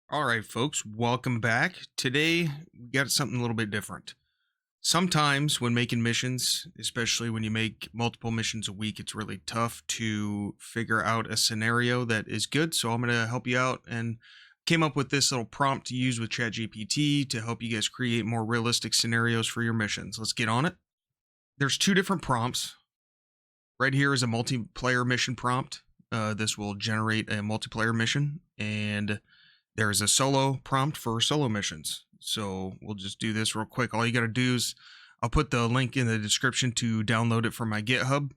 All right, folks, welcome back. Today, we got something a little bit different. Sometimes when making missions, especially when you make multiple missions a week, it's really tough to figure out a scenario that is good. So I'm going to help you out and came up with this little prompt to use with ChatGPT to help you guys create more realistic scenarios for your missions. Let's get on it. There's two different prompts. Right here is a multiplayer mission prompt. This will generate a multiplayer mission, and there's a solo prompt for solo missions. So we'll just do this real quick. All you got to do is I'll put the link in the description to download it from my GitHub,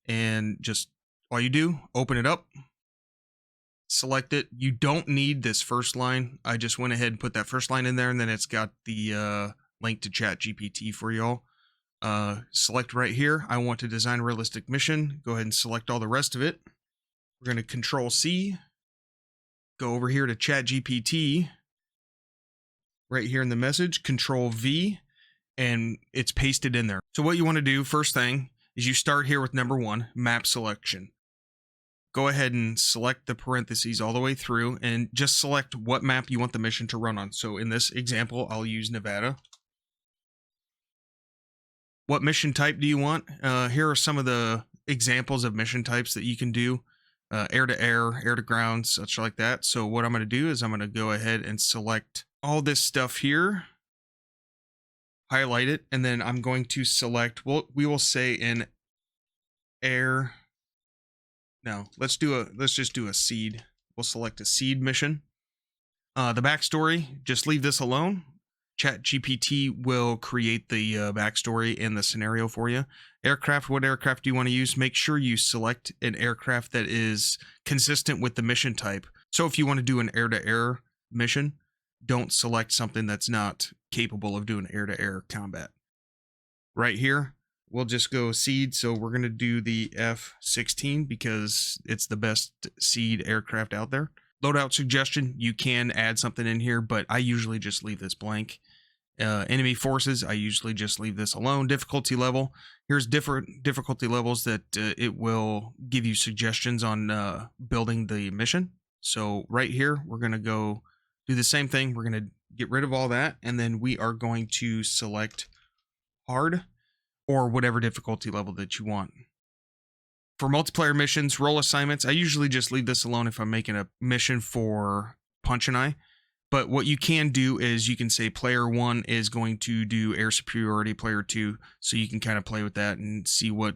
and just all you do, open it up, select it. You don't need this first line. I just went ahead and put that first line in there, and then it's got the link to ChatGPT for y'all. Select right here. I want to design a realistic mission. Go ahead and select all the rest of it. We're going to Control C. Go over here to ChatGPT. Right here in the message, Control V, and it's pasted in there. So what you want to do first thing is you start here with number 1, map selection. Go ahead and select the parentheses all the way through and just select what map you want the mission to run on. So in this example, I'll use Nevada. What mission type do you want? Here are some of the examples of mission types that you can do. Air to air, air to ground, such like that. So what I'm going to do is I'm going to go ahead and select all this stuff here, highlight it, and then I'm going to select, we will say in air. No, let's just do a seed. We'll select a seed mission. The backstory, just leave this alone. ChatGPT will create the backstory and the scenario for you. Aircraft, what aircraft do you want to use? Make sure you select an aircraft that is consistent with the mission type. So if you want to do an air-to-air mission, don't select something that's not capable of doing air-to-air combat. Right here, we'll just go seed. So we're going to do the F-16 because it's the best seed aircraft out there. Loadout suggestion, you can add something in here, but I usually just leave this blank. Enemy forces, I usually just leave this alone. Difficulty level, here's different difficulty levels that it will give you suggestions on building the mission. So right here, we're going to go do the same thing. We're going to get rid of all that, and then we are going to select hard or whatever difficulty level that you want. For multiplayer missions, role assignments, I usually just leave this alone if I'm making a mission for Punch and I. But what you can do is you can say player 1 is going to do air superiority, player 2, so you can kind of play with that and see what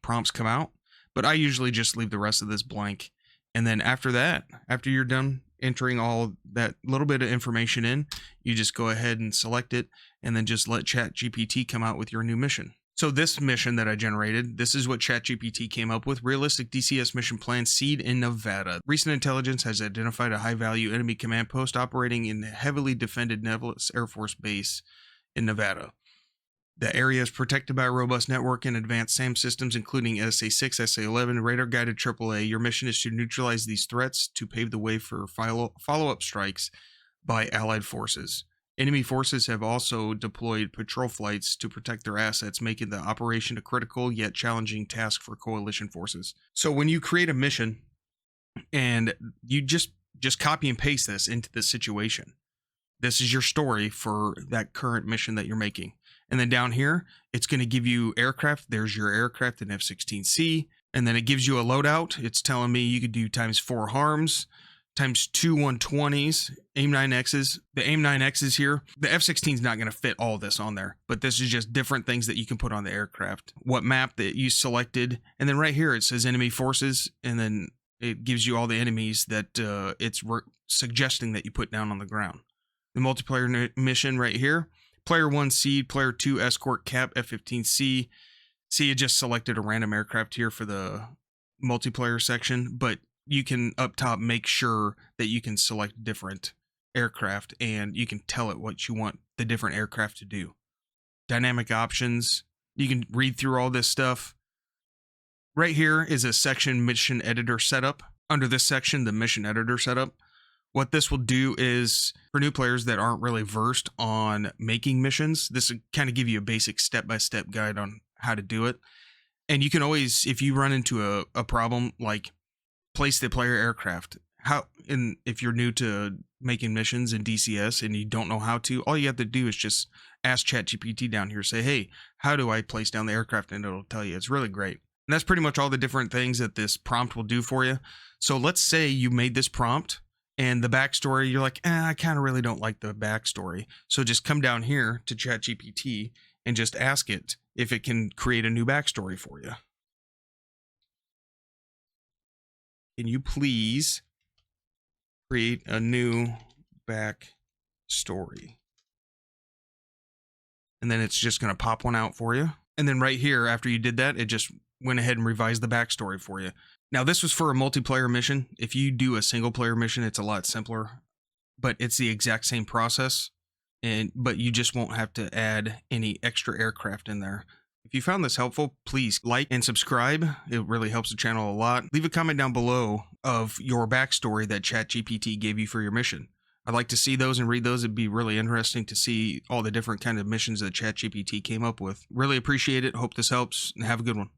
prompts come out. But I usually just leave the rest of this blank. And then after that, after you're done entering all that little bit of information in, you just go ahead and select it and then just let ChatGPT come out with your new mission. So this mission that I generated, this is what ChatGPT came up with. Realistic DCS mission plan, seed in Nevada. Recent intelligence has identified a high-value enemy command post operating in the heavily defended Nevada Air Force Base in Nevada. The area is protected by a robust network and advanced SAM systems, including SA-6, SA-11, radar-guided AAA. Your mission is to neutralize these threats to pave the way for follow-up strikes by Allied forces. Enemy forces have also deployed patrol flights to protect their assets, making the operation a critical yet challenging task for coalition forces. So when you create a mission and you just copy and paste this into the situation, this is your story for that current mission that you're making. And then down here, it's going to give you aircraft. There's your aircraft in F-16C. And then it gives you a loadout. It's telling me you could do ×4 harms, ×2 120s, AIM-9Xs. The AIM-9Xs here, the F-16 is not going to fit all this on there, but this is just different things that you can put on the aircraft. What map that you selected, and then right here it says enemy forces, and then it gives you all the enemies that it's suggesting that you put down on the ground. The multiplayer mission right here, player 1 seed, player 2 escort cap, F-15C. See, it just selected a random aircraft here for the multiplayer section, but you can up top make sure that you can select different aircraft and you can tell it what you want the different aircraft to do. Dynamic options, you can read through all this stuff. Right here is a section mission editor setup. Under this section, the mission editor setup, what this will do is for new players that aren't really versed on making missions, this will kind of give you a basic step-by-step guide on how to do it. And you can always, if you run into a problem like place the player aircraft, if you're new to making missions in DCS and you don't know how to, all you have to do is just ask ChatGPT down here, say, hey, how do I place down the aircraft? And it'll tell you. It's really great. And that's pretty much all the different things that this prompt will do for you. So let's say you made this prompt and the backstory, you're like, I kind of really don't like the backstory. So just come down here to ChatGPT and just ask it if it can create a new backstory for you. Can you please create a new backstory? And then it's just going to pop one out for you. And then right here, after you did that, it just went ahead and revised the backstory for you. Now, this was for a multiplayer mission. If you do a single player mission, it's a lot simpler, but it's the exact same process. But you just won't have to add any extra aircraft in there. If you found this helpful, please like and subscribe. It really helps the channel a lot. Leave a comment down below of your backstory that ChatGPT gave you for your mission. I'd like to see those and read those. It'd be really interesting to see all the different kind of missions that ChatGPT came up with. Really appreciate it. Hope this helps and have a good one.